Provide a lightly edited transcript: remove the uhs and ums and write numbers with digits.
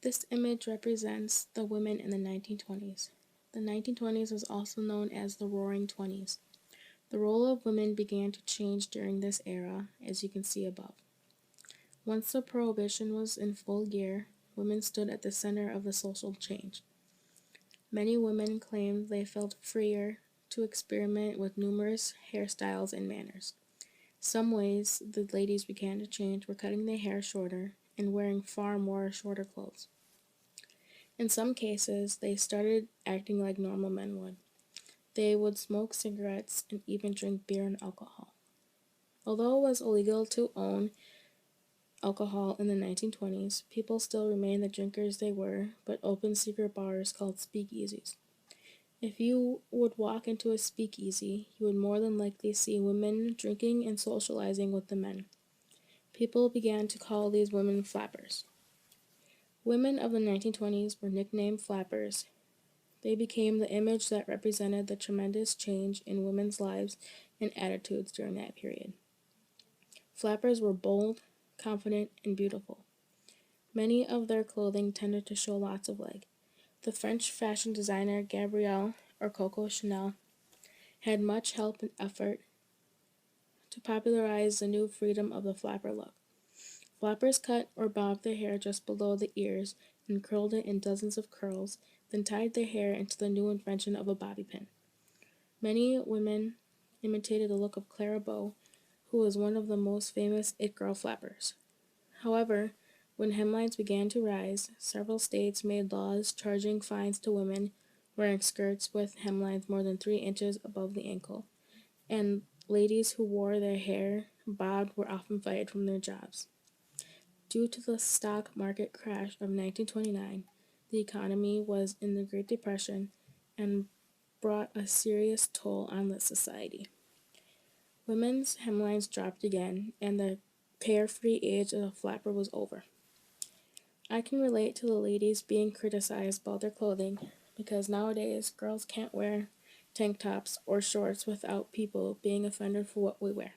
This image represents the women in the 1920s. The 1920s was also known as the Roaring Twenties. The role of women began to change during this era, as you can see above. Once the Prohibition was in full gear, women stood at the center of the social change. Many women claimed they felt freer to experiment with numerous hairstyles and manners. Some ways the ladies began to change were cutting their hair shorter and wearing far more shorter clothes. In some cases, they started acting like normal men would. They would smoke cigarettes and even drink beer and alcohol. Although it was illegal to own alcohol in the 1920s, people still remained the drinkers they were, but opened secret bars called speakeasies. If you would walk into a speakeasy, you would more than likely see women drinking and socializing with the men. People began to call these women flappers. Women of the 1920s were nicknamed flappers. They became the image that represented the tremendous change in women's lives and attitudes during that period. Flappers were bold, confident, and beautiful. Many of their clothing tended to show lots of leg. The French fashion designer Gabrielle or Coco Chanel had much help and effort to popularize the new freedom of the flapper look. Flappers cut or bobbed their hair just below the ears and curled it in dozens of curls, then tied their hair into the new invention of a bobby pin. Many women imitated the look of Clara Bow, who was one of the most famous it-girl flappers. However, when hemlines began to rise, several states made laws charging fines to women wearing skirts with hemlines more than 3 inches above the ankle, and ladies who wore their hair bobbed were often fired from their jobs. Due to the stock market crash of 1929, the economy was in the Great Depression and brought a serious toll on the society. Women's hemlines dropped again, and the carefree age of the flapper was over. I can relate to the ladies being criticized about their clothing because nowadays girls can't wear tank tops or shorts without people being offended for what we wear.